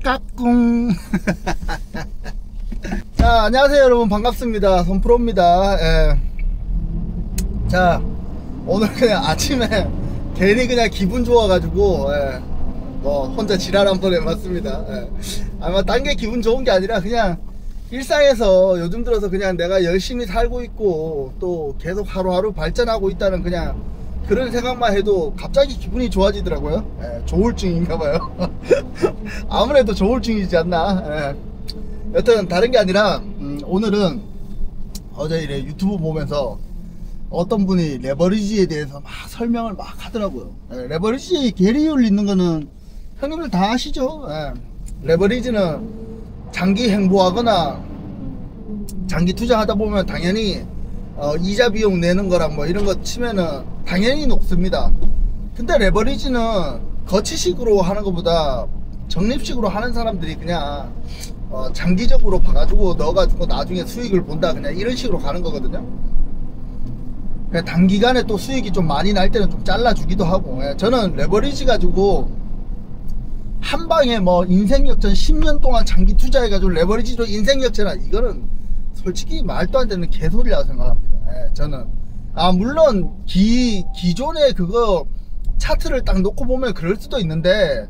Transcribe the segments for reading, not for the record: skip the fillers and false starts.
까꿍. 자, 안녕하세요 여러분, 반갑습니다. 손프로입니다. 예. 자, 오늘 그냥 아침에 괜히 그냥 기분 좋아가지고 혼자 지랄 한번 해봤습니다. 아마 딴 게 기분 좋은 게 아니라 그냥 일상에서 요즘 들어서 그냥 내가 열심히 살고 있고 또 계속 하루하루 발전하고 있다는 그냥 그런 생각만 해도 갑자기 기분이 좋아지더라고요. 조울증인가봐요. 아무래도 조울증이지 않나. 여튼 다른 게 아니라 오늘은 어제 이래 유튜브 보면서 어떤 분이 레버리지에 대해서 막 설명을 막 하더라고요. 레버리지 계리율 있는 거는 형님들 다 아시죠? 레버리지는 장기 행보하거나 장기 투자하다 보면 당연히 이자 비용 내는 거랑 뭐 이런 거 치면은 당연히 높습니다. 근데 레버리지는 거치식으로 하는 것보다 적립식으로 하는 사람들이 그냥 장기적으로 봐가지고 넣어가지고 나중에 수익을 본다, 그냥 이런 식으로 가는 거거든요. 그냥 단기간에 또 수익이 좀 많이 날 때는 좀 잘라주기도 하고. 저는 레버리지 가지고 한방에 뭐 인생역전 10년 동안 장기 투자해가지고 레버리지로 인생역전한, 이거는 솔직히 말도 안 되는 개소리라고 생각합니다. 저는 물론 기존에 그거 차트를 딱 놓고 보면 그럴 수도 있는데,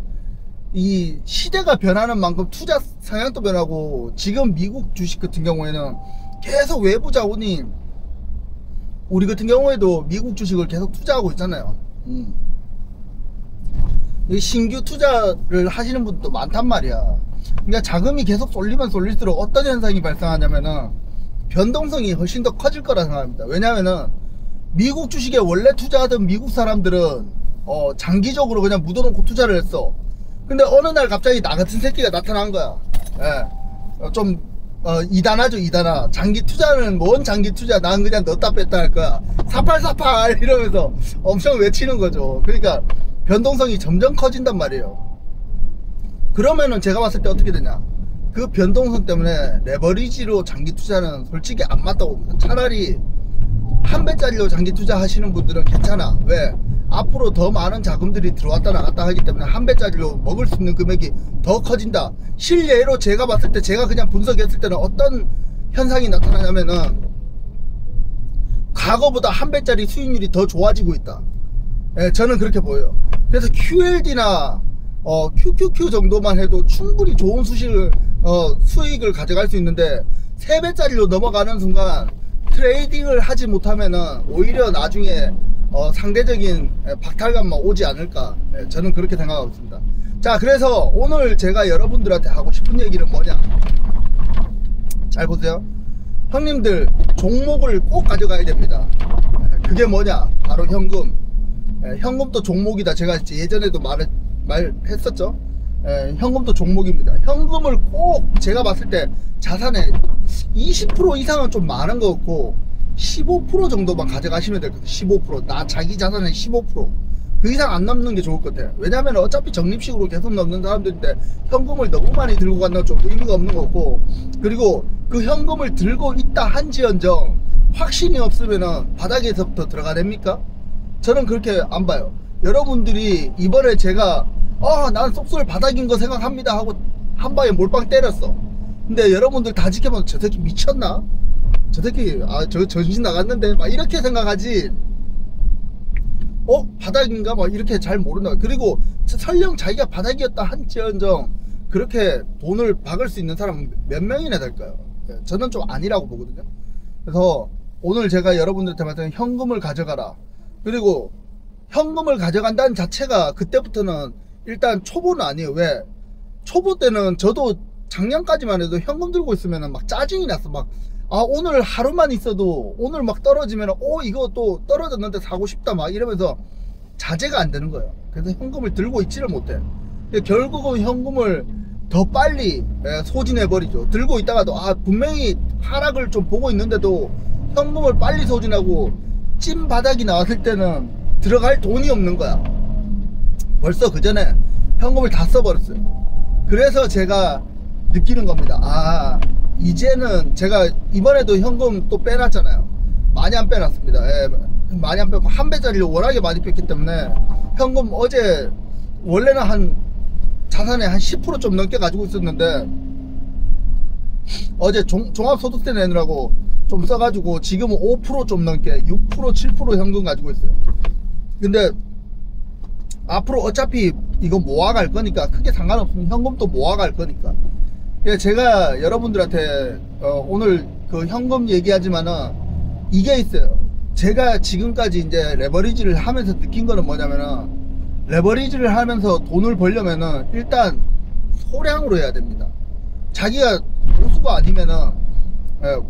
이 시대가 변하는 만큼 투자 성향도 변하고, 지금 미국 주식 같은 경우에는 계속 외부 자본이, 우리 같은 경우에도 미국 주식을 계속 투자하고 있잖아요. 신규 투자를 하시는 분도 많단 말이야. 그러니까 자금이 계속 쏠리면 쏠릴수록 어떤 현상이 발생하냐면은 변동성이 훨씬 더 커질 거라 생각합니다. 왜냐면은 미국 주식에 원래 투자하던 미국 사람들은 장기적으로 그냥 묻어놓고 투자를 했어. 근데 어느 날 갑자기 나 같은 새끼가 나타난 거야. 좀 이단하죠, 이단하. 장기 투자는 뭔 장기 투자, 난 그냥 넣었다 뺐다 할 거야. 4848 이러면서 엄청 외치는 거죠. 그러니까 변동성이 점점 커진단 말이에요. 그러면은 제가 봤을 때 어떻게 되냐, 그 변동성 때문에 레버리지로 장기 투자는 솔직히 안 맞다고 봅니다. 차라리 한 배짜리로 장기 투자 하시는 분들은 괜찮아. 왜? 앞으로 더 많은 자금들이 들어왔다 나갔다 하기 때문에 한 배짜리로 먹을 수 있는 금액이 더 커진다. 실례로 제가 봤을 때, 제가 그냥 분석했을 때는 어떤 현상이 나타나냐면은 과거보다 한 배짜리 수익률이 더 좋아지고 있다. 저는 그렇게 보여요. 그래서 QLD나 QQQ 정도만 해도 충분히 좋은 수익을 가져갈 수 있는데, 3배짜리로 넘어가는 순간 트레이딩을 하지 못하면은 오히려 나중에 상대적인 박탈감만 오지 않을까. 저는 그렇게 생각하고 있습니다. 자, 그래서 오늘 제가 여러분들한테 하고 싶은 얘기는 뭐냐, 잘 보세요. 형님들 종목을 꼭 가져가야 됩니다. 그게 뭐냐, 바로 현금. 현금도 종목이다. 제가 예전에도 말했었죠. 현금도 종목입니다. 현금을 꼭, 제가 봤을 때 자산의 20% 이상은 좀 많은 것 같고 15% 정도만 가져가시면 될 것 같아요. 15%. 자기 자산의 15%. 그 이상 안 넘는 게 좋을 것 같아요. 왜냐면 어차피 적립식으로 계속 넣는 사람들인데 현금을 너무 많이 들고 간다면 좀 의미가 없는 것 같고, 그리고 그 현금을 들고 있다 한지언정 확신이 없으면은 바닥에서부터 들어가 됩니까? 저는 그렇게 안 봐요. 여러분들이 이번에 제가 난 속설 바닥인 거 생각합니다 하고 한 방에 몰빵 때렸어. 근데 여러분들 다 지켜보면 저 새끼 미쳤나? 저 새끼 저 정신 나갔는데 막 이렇게 생각하지, 바닥인가 막 이렇게 잘 모른다. 그리고 설령 자기가 바닥이었다 한지언정 그렇게 돈을 박을 수 있는 사람은 몇 명이나 될까요? 저는 좀 아니라고 보거든요. 그래서 오늘 제가 여러분들한테 말하는 현금을 가져가라. 그리고 현금을 가져간다는 자체가 그때부터는 일단 초보는 아니에요. 왜? 초보 때는 저도 작년까지만 해도 현금 들고 있으면 막 짜증이 났어. 막 오늘 하루만 있어도 오늘 막 떨어지면 이거 또 떨어졌는데 사고 싶다 막 이러면서 자제가 안 되는 거예요. 그래서 현금을 들고 있지를 못해. 결국은 현금을 더 빨리 소진해 버리죠. 들고 있다가도 분명히 하락을 좀 보고 있는데도 현금을 빨리 소진하고 찐 바닥이 나왔을 때는 들어갈 돈이 없는 거야. 벌써 그 전에 현금을 다 써버렸어요. 그래서 제가 느끼는 겁니다. 이제는 제가 이번에도 현금 또 빼놨잖아요. 많이 안 빼놨습니다. 많이 안 빼고 한 배짜리를 워낙에 많이 뺐기 때문에 현금 어제 원래는 한 자산의 한 10% 좀 넘게 가지고 있었는데 어제 종합소득세 내느라고 좀 써가지고 지금은 5% 좀 넘게 6% 7% 현금 가지고 있어요. 근데 앞으로 어차피 이거 모아갈 거니까 크게 상관없으면 현금도 모아갈 거니까 제가 여러분들한테 오늘 그 현금 얘기하지만은 이게 있어요. 제가 지금까지 이제 레버리지를 하면서 느낀 거는 뭐냐면은 레버리지를 하면서 돈을 벌려면은 일단 소량으로 해야 됩니다. 자기가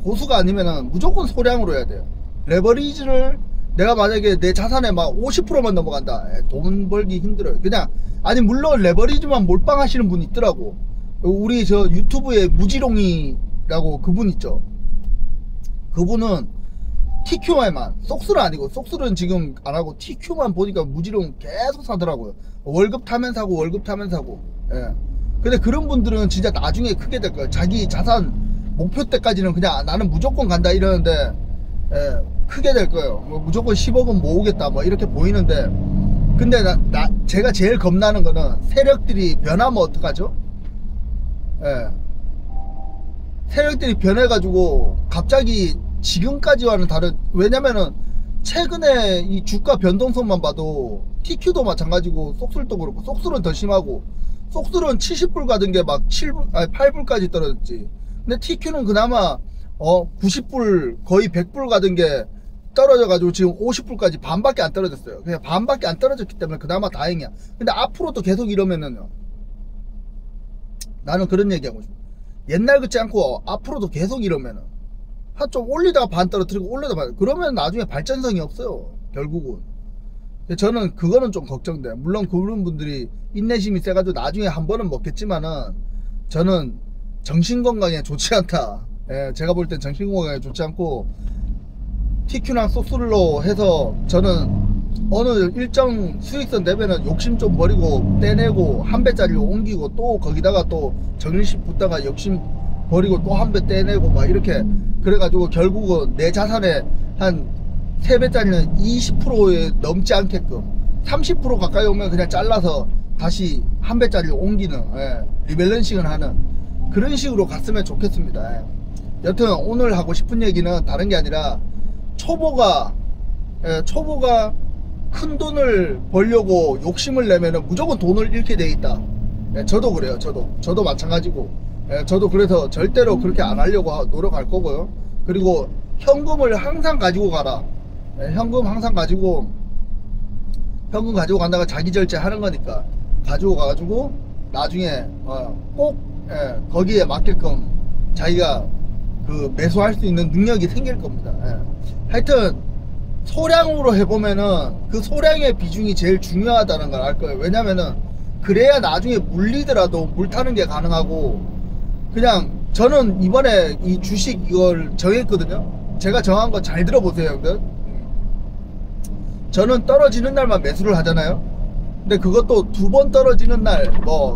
고수가 아니면은 무조건 소량으로 해야 돼요. 레버리지를 내가 만약에 내 자산에 막 50%만 넘어간다, 돈 벌기 힘들어요. 그냥 아니 물론 레버리지만 몰빵 하시는 분 있더라고. 우리 저 유튜브에 무지롱이라고 그분 있죠. 그분은 TQ만만, 속수는 아니고, 속수는 지금 안하고 TQ만 보니까 무지롱 계속 사더라고요. 월급 타면 사고 월급 타면 사고. 예. 근데 그런 분들은 진짜 나중에 크게 될 거예요. 자기 자산 목표 때까지는 그냥 나는 무조건 간다 이러는데 크게 될 거예요. 뭐 무조건 10억은 모으겠다 뭐 이렇게 보이는데, 근데 제가 제일 겁나는 거는 세력들이 변하면 어떡하죠? 세력들이 변해가지고 갑자기 지금까지와는 다른, 왜냐면은 최근에 이 주가 변동성만 봐도 TQ도 마찬가지고 속술도 그렇고, 속술은 더 심하고, 속술은 70불 가던 게 막 8불까지 떨어졌지. 근데 TQ는 그나마 90불 거의 100불 가던 게 떨어져가지고 지금 50불까지 반밖에 안 떨어졌어요. 그냥 반밖에 안 떨어졌기 때문에 그나마 다행이야. 근데 앞으로도 계속 이러면은요, 나는 그런 얘기하고 싶어. 옛날 같지 않고 앞으로도 계속 이러면은 한 좀 올리다가 반 떨어뜨리고 올리다가 반, 그러면 나중에 발전성이 없어요 결국은. 저는 그거는 좀 걱정돼. 물론 그런 분들이 인내심이 세가지고 나중에 한 번은 먹겠지만은 저는 정신건강에 좋지 않다. 제가 볼 땐 정신건강에 좋지 않고, TQ랑 속술로 해서 저는 어느 일정 수익선 되면은 욕심 좀 버리고 떼내고 한 배짜리로 옮기고, 또 거기다가 또 정리식 붙다가 욕심 버리고 또 한 배 떼내고 막 이렇게 그래가지고 결국은 내 자산의 한 3배짜리는 20%에 넘지 않게끔 30% 가까이 오면 그냥 잘라서 다시 한 배짜리로 옮기는, 리밸런싱을 하는 그런 식으로 갔으면 좋겠습니다. 여튼 오늘 하고 싶은 얘기는 다른 게 아니라, 초보가 큰 돈을 벌려고 욕심을 내면은 무조건 돈을 잃게 돼 있다. 저도 그래요. 저도 마찬가지고, 저도 그래서 절대로 그렇게 안 하려고 노력할 거고요. 그리고 현금을 항상 가지고 가라. 현금 항상 가지고 간다가 자기 절제하는 거니까 가지고 가가지고 나중에 꼭 거기에 맞게끔 자기가 그 매수할 수 있는 능력이 생길 겁니다. 하여튼 소량으로 해보면은 그 소량의 비중이 제일 중요하다는 걸 알 거예요. 왜냐면은 그래야 나중에 물리더라도 물타는 게 가능하고. 그냥 저는 이번에 이 주식 이걸 정했거든요. 제가 정한 거 잘 들어보세요 형들. 저는 떨어지는 날만 매수를 하잖아요. 근데 그것도 2번 떨어지는 날,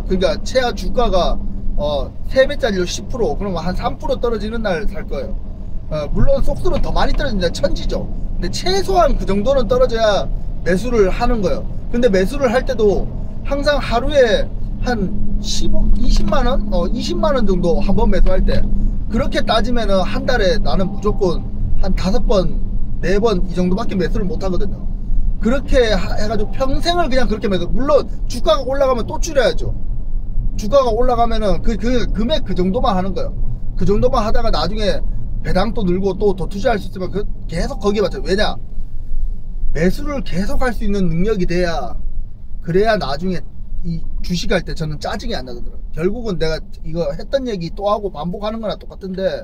그러니까 최하 주가가 3배짜리로 10%, 그러면 한 3% 떨어지는 날 살 거예요. 물론 속수는 더 많이 떨어진다, 천지죠. 근데 최소한 그 정도는 떨어져야 매수를 하는 거예요. 근데 매수를 할 때도 항상 하루에 한 10억, 20만원? 20만원 정도 한 번 매수할 때, 그렇게 따지면은 한 달에 나는 무조건 한 5번, 4번 이 정도밖에 매수를 못 하거든요. 그렇게 해가지고 평생을 그냥 그렇게 매수. 물론 주가가 올라가면 또 줄여야죠. 주가가 올라가면은 그 금액 그 정도만 하는 거예요. 그 정도만 하다가 나중에 배당도 늘고 또 더 투자할 수 있으면 계속 거기에 맞춰요. 왜냐? 매수를 계속 할 수 있는 능력이 돼야, 그래야 나중에 이 주식할 때 저는 짜증이 안 나거든요. 결국은 내가 이거 했던 얘기 또 하고 반복하는 거나 똑같은데,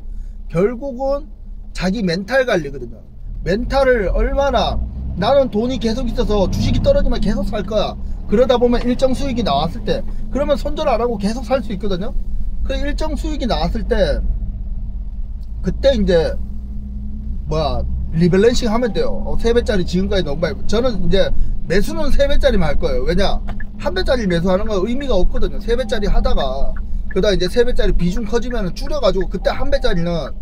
결국은 자기 멘탈 관리거든요. 멘탈을 얼마나, 나는 돈이 계속 있어서 주식이 떨어지면 계속 살 거야. 그러다 보면 일정 수익이 나왔을 때, 그러면 손절 안 하고 계속 살 수 있거든요. 그 일정 수익이 나왔을 때, 그때 이제 리밸런싱 하면 돼요. 3배짜리 지금까지 너무 많이. 저는 이제 매수는 3배짜리만 할 거예요. 왜냐? 1배짜리 매수하는 건 의미가 없거든요. 3배짜리 하다가 그다음 이제 3배짜리 비중 커지면 줄여가지고, 그때 1배짜리는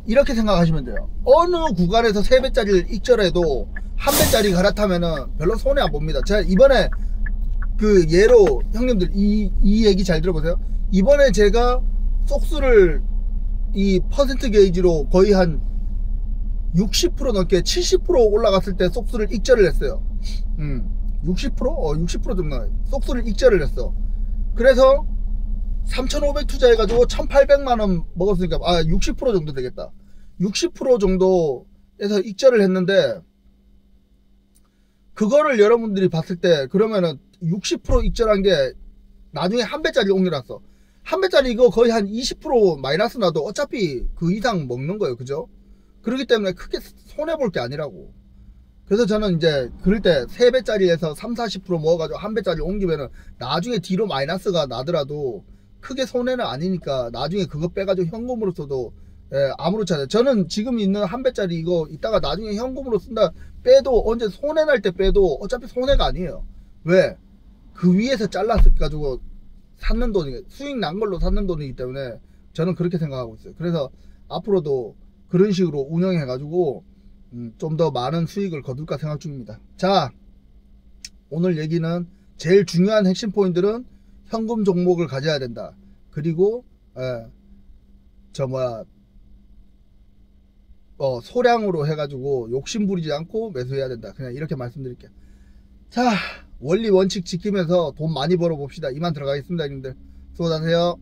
이렇게 생각하시면 돼요. 어느 구간에서 3배짜리를 익절해도 1배짜리 갈아타면은 별로 손해 안 봅니다. 제가 이번에 그 예로 형님들 이 얘기 잘 들어보세요. 이번에 제가 속수를 이 퍼센트 게이지로 거의 한 60% 넘게 70% 올라갔을 때 속수를 익절을 했어요. 60%? 60% 정도 속수를 익절을 했어. 그래서 3,500 투자해가지고 1,800만원 먹었으니까 60% 정도 되겠다. 60% 정도에서 익절을 했는데, 그거를 여러분들이 봤을 때 그러면은 60% 익절한 게 나중에 한 배짜리 옮겨놨어. 한 배짜리 이거 거의 한 20% 마이너스 나도 어차피 그 이상 먹는 거예요. 그죠? 그렇기 때문에 크게 손해볼 게 아니라고. 그래서 저는 이제 그럴 때 3배짜리에서 30-40% 먹어가지고 한 배짜리 옮기면은 나중에 뒤로 마이너스가 나더라도 크게 손해는 아니니까 나중에 그거 빼가지고 현금으로 써도 아무렇지 않아요. 저는 지금 있는 한 배짜리 이거 이따가 나중에 현금으로 쓴다 빼도 언제 손해 날 때 빼도 어차피 손해가 아니에요. 왜? 그 위에서 잘라가지고 샀는 돈이 수익 난 걸로 샀는 돈이기 때문에 저는 그렇게 생각하고 있어요. 그래서 앞으로도 그런 식으로 운영해 가지고 좀 더 많은 수익을 거둘까 생각 중입니다. 자, 오늘 얘기는 제일 중요한 핵심 포인트는 현금 종목을 가져야 된다. 그리고 소량으로 해가지고 욕심 부리지 않고 매수해야 된다. 그냥 이렇게 말씀드릴게요. 자, 원리 원칙 지키면서 돈 많이 벌어 봅시다. 이만 들어가겠습니다, 형님들. 수고하세요.